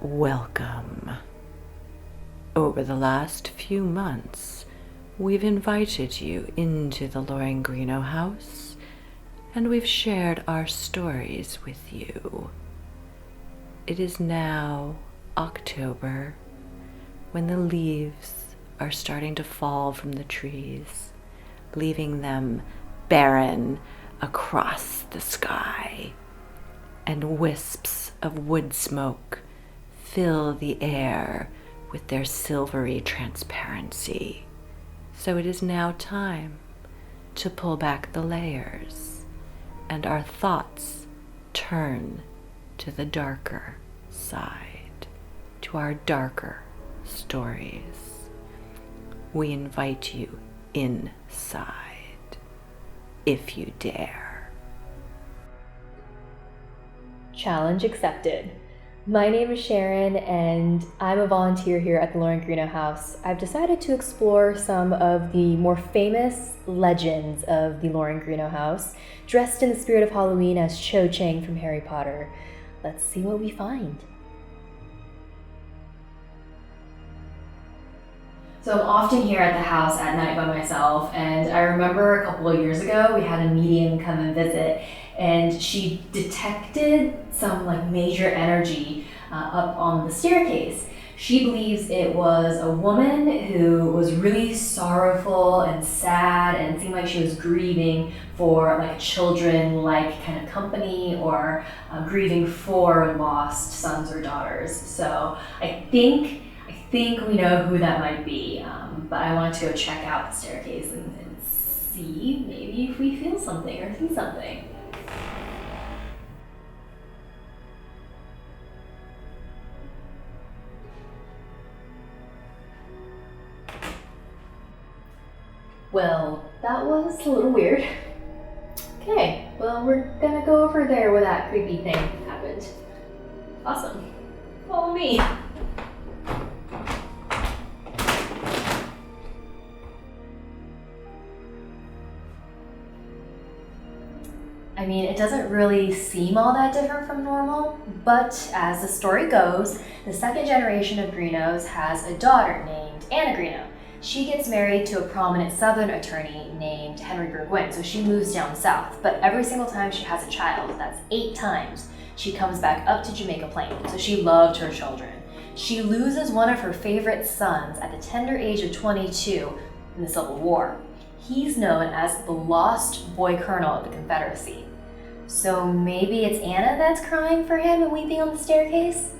Welcome. Over the last few months, we've invited you into the Greenough house, and we've shared our stories with you. It is now October, when the leaves are starting to fall from the trees, leaving them barren across the sky, and wisps of wood smoke fill the air with their silvery transparency. So it is now time to pull back the layers, and our thoughts turn to the darker side, to our darker stories. We invite you inside, if you dare. Challenge accepted. My name is Sharon, and I'm a volunteer here at the Greenough house. I've decided to explore some of the more famous legends of the Greenough house, dressed in the spirit of Halloween as Cho Chang from Harry Potter. Let's see what we find. So I'm often here at the house at night by myself, and I remember a couple of years ago we had a medium come and visit, and she detected some major energy up on the staircase. She believes it was a woman who was really sorrowful and sad, and it seemed like she was grieving for children-like kind of company, or grieving for lost sons or daughters. So I think we know who that might be, but I wanted to go check out the staircase and see maybe if we feel something or see something. Well, that was a little weird. Okay, well, we're gonna go over there where that creepy thing happened. Awesome. Follow me. I mean, it doesn't really seem all that different from normal, but as the story goes, the second generation of Greenoughs has a daughter named Anna Greenough. She gets married to a prominent Southern attorney named Henry Burgwyn, so she moves down south. But every single time she has a child, that's 8 times, she comes back up to Jamaica Plain, so she loved her children. She loses one of her favorite sons at the tender age of 22 in the Civil War. He's known as the Lost Boy Colonel of the Confederacy. So maybe it's Anna that's crying for him and weeping on the staircase?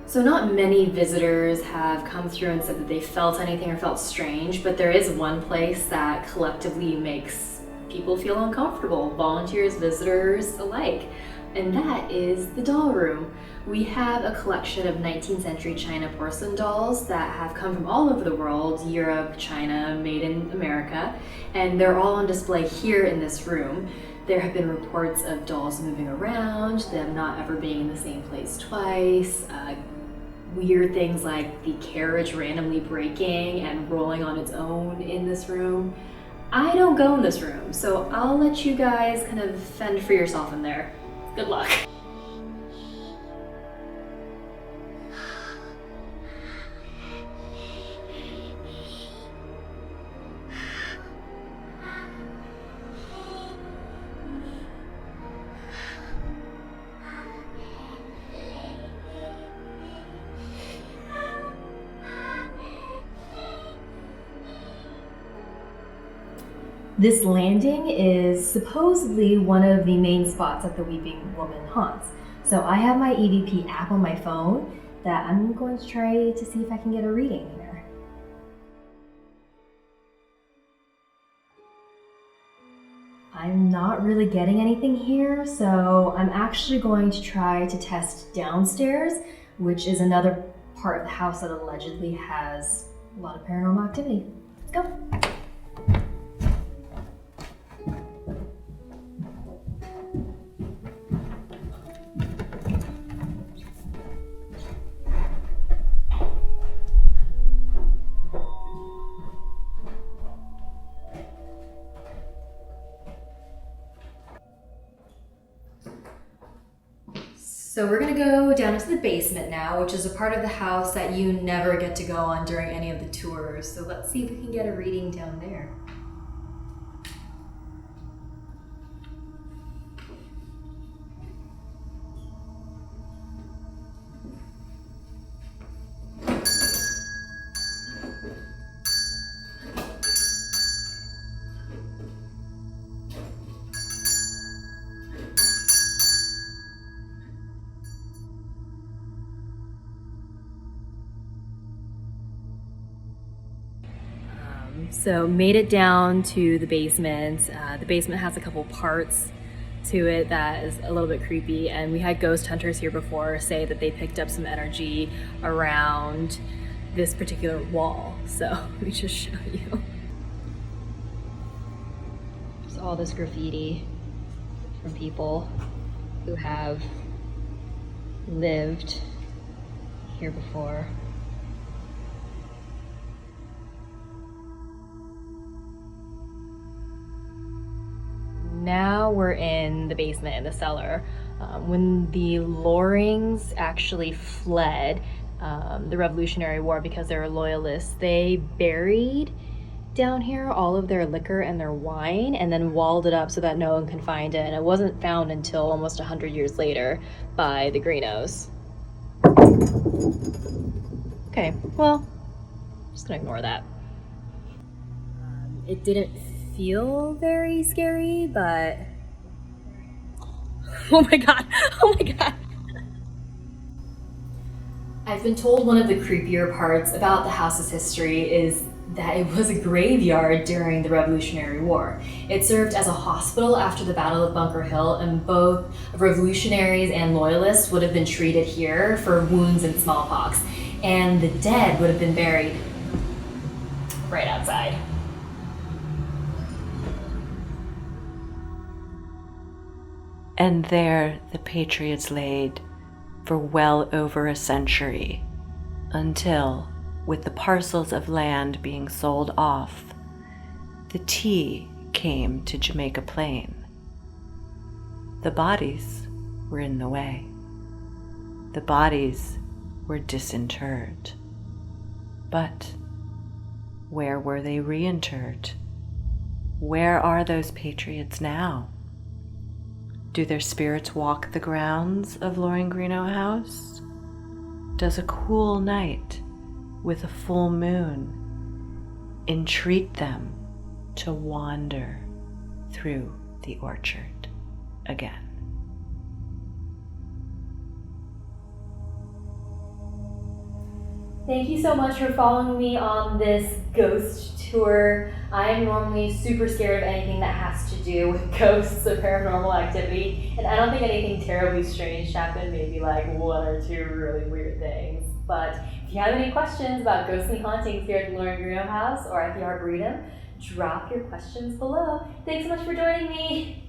So not many visitors have come through and said that they felt anything or felt strange, but there is one place that collectively makes people feel uncomfortable, volunteers, visitors alike, and that is the doll room. We have a collection of 19th century China porcelain dolls that have come from all over the world, Europe, China, made in America, and they're all on display here in this room. There have been reports of dolls moving around, them not ever being in the same place twice, weird things like the carriage randomly breaking and rolling on its own in this room. I don't go in this room, so I'll let you guys kind of fend for yourself in there. Good luck. This landing is supposedly one of the main spots that the Weeping Woman haunts. So I have my EVP app on my phone that I'm going to try to see if I can get a reading here. I'm not really getting anything here, so I'm actually going to try to test downstairs, which is another part of the house that allegedly has a lot of paranormal activity. Let's go. So we're gonna go down into the basement now, which is a part of the house that you never get to go on during any of the tours. So let's see if we can get a reading down there. So made it down to the basement. The basement has a couple parts to it that is a little bit creepy, and we had ghost hunters here before say that they picked up some energy around this particular wall. So let me just show you. There's all this graffiti from people who have lived here before. Now we're in the basement, in the cellar. When the Lorings actually fled the Revolutionary War because they were loyalists, they buried down here all of their liquor and their wine and then walled it up so that no one can find it. And it wasn't found until almost 100 years later by the Greenoughs. Okay, well, just gonna ignore that. It didn't feel very scary, but oh my god, oh my god. I've been told one of the creepier parts about the house's history is that it was a graveyard during the Revolutionary War. It served as a hospital after the Battle of Bunker Hill, and both revolutionaries and loyalists would have been treated here for wounds and smallpox, and the dead would have been buried right outside. And there the Patriots laid for well over a century, until, with the parcels of land being sold off, the tea came to Jamaica Plain. The bodies were in the way. The bodies were disinterred. But where were they reinterred? Where are those patriots now? Do their spirits walk the grounds of Greenough House? Does a cool night with a full moon entreat them to wander through the orchard again? Thank you so much for following me on this ghost tour. I'm normally super scared of anything that has to do with ghosts or paranormal activity, and I don't think anything terribly strange happened, maybe like one or two really weird things. But if you have any questions about ghostly hauntings here at the Greenough House or at the Arboretum, drop your questions below. Thanks so much for joining me.